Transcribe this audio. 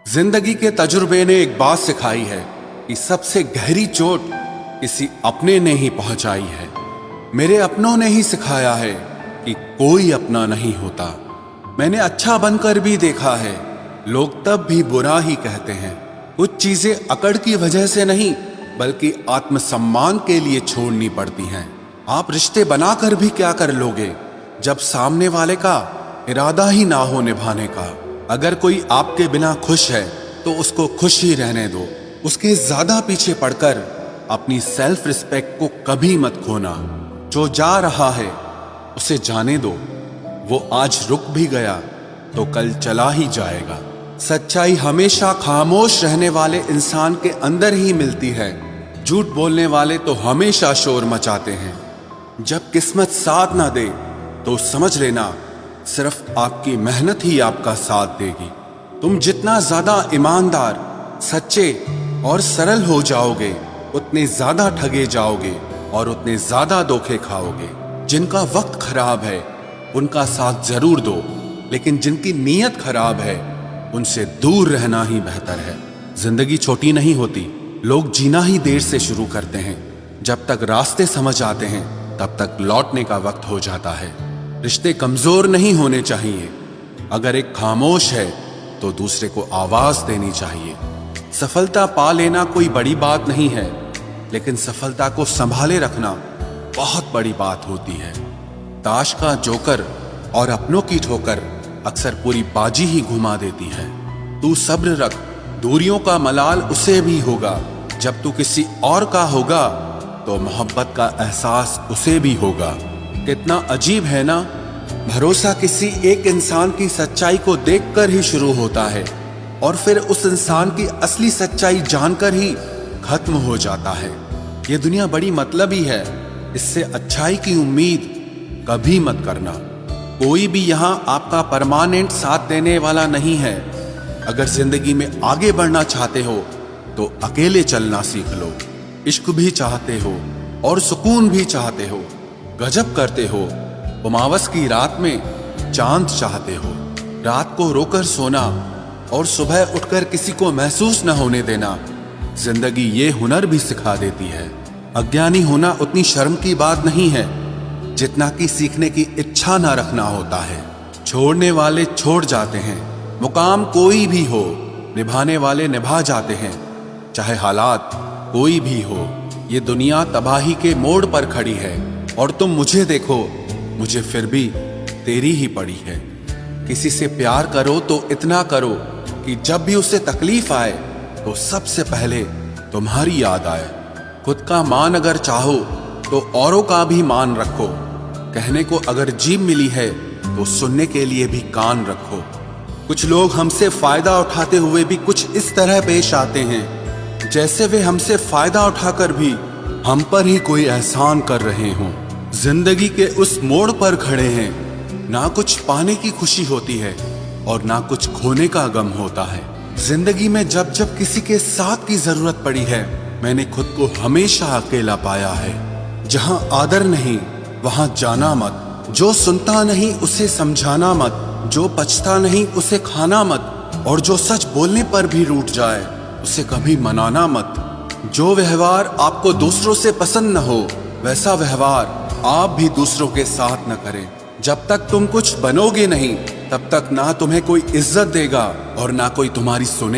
जिंदगी के तजुर्बे ने एक बात सिखाई है कि सबसे गहरी चोट किसी अपने ने ही पहुंचाई है। मेरे अपनों ने ही सिखाया है कि कोई अपना नहीं होता। मैंने अच्छा बनकर भी देखा है, लोग तब भी बुरा ही कहते हैं। कुछ चीजें अकड़ की वजह से नहीं बल्कि आत्मसम्मान के लिए छोड़नी पड़ती हैं। आप रिश्ते बनाकर भी क्या कर लोगे जब सामने वाले का इरादा ही ना हो निभाने का। अगर कोई आपके बिना खुश है तो उसको खुश ही रहने दो। उसके ज्यादा पीछे पड़कर अपनी सेल्फ रिस्पेक्ट को कभी मत खोना। जो जा रहा है उसे जाने दो, वो आज रुक भी गया तो कल चला ही जाएगा। सच्चाई हमेशा खामोश रहने वाले इंसान के अंदर ही मिलती है। झूठ बोलने वाले तो हमेशा शोर मचाते हैं। जब किस्मत साथ ना दे तो समझ लेना सिर्फ आपकी मेहनत ही आपका साथ देगी। तुम जितना ज्यादा ईमानदार, सच्चे और सरल हो जाओगे उतने ज्यादा ठगे जाओगे और उतने ज्यादा धोखे खाओगे। जिनका वक्त खराब है उनका साथ जरूर दो, लेकिन जिनकी नीयत खराब है उनसे दूर रहना ही बेहतर है। जिंदगी छोटी नहीं होती, लोग जीना ही देर से शुरू करते हैं। जब तक रास्ते समझ आते हैं तब तक लौटने का वक्त हो जाता है। रिश्ते कमजोर नहीं होने चाहिए। अगर एक खामोश है तो दूसरे को आवाज देनी चाहिए। सफलता पा लेना कोई बड़ी बात नहीं है, लेकिन सफलता को संभाले रखना बहुत बड़ी बात होती है। ताश का जोकर और अपनों की ठोकर अक्सर पूरी बाजी ही घुमा देती है। तू सब्र रख, दूरियों का मलाल उसे भी होगा। जब तू किसी और का होगा तो मोहब्बत का एहसास उसे भी होगा। कितना अजीब है ना, भरोसा किसी एक इंसान की सच्चाई को देखकर ही शुरू होता है और फिर उस इंसान की असली सच्चाई जानकर ही खत्म हो जाता है। ये दुनिया बड़ी मतलबी है, इससे अच्छाई की उम्मीद कभी मत करना। कोई भी यहाँ आपका परमानेंट साथ देने वाला नहीं है। अगर जिंदगी में आगे बढ़ना चाहते हो तो अकेले चलना सीख लो। इश्क भी चाहते हो और सुकून भी चाहते हो, गजब करते हो। उमावस की रात में चांद चाहते हो। रात को रोकर सोना और सुबह उठकर किसी को महसूस न होने देना जिंदगी ये हुनर भी सिखा देती है। अज्ञानी होना उतनी शर्म की बात नहीं है जितना कि सीखने की इच्छा ना रखना होता है। छोड़ने वाले छोड़ जाते हैं, मुकाम कोई भी हो, निभाने वाले निभा जाते हैं। चाहे हालात कोई भी हो, ये दुनिया तबाही के मोड़ पर खड़ी है और तुम मुझे देखो, मुझे फिर भी तेरी ही पड़ी है। किसी से प्यार करो तो इतना करो कि जब भी उसे तकलीफ आए तो सबसे पहले तुम्हारी याद आए। खुद का मान अगर चाहो तो औरों का भी मान रखो। कहने को अगर जीभ मिली है तो सुनने के लिए भी कान रखो। कुछ लोग हमसे फायदा उठाते हुए भी कुछ इस तरह पेश आते हैं जैसे वे हमसे फायदा उठाकर भी हम पर ही कोई एहसान कर रहे हों। जिंदगी के उस मोड़ पर खड़े हैं, ना कुछ पाने की खुशी होती है और ना कुछ खोने का गम होता है। जिंदगी में जब जब किसी के साथ की जरूरत पड़ी है मैंने खुद को हमेशा अकेला पाया है। जहां आदर नहीं वहां जाना मत। जो सुनता नहीं उसे समझाना मत। जो पछता नहीं उसे खाना मत। और जो सच बोलने पर भी रूठ जाए उसे कभी मनाना मत। जो व्यवहार आपको दूसरों से पसंद न हो वैसा व्यवहार आप भी दूसरों के साथ न करें। जब तक तुम कुछ बनोगे नहीं तब तक ना तुम्हें कोई इज्जत देगा और ना कोई तुम्हारी सुने।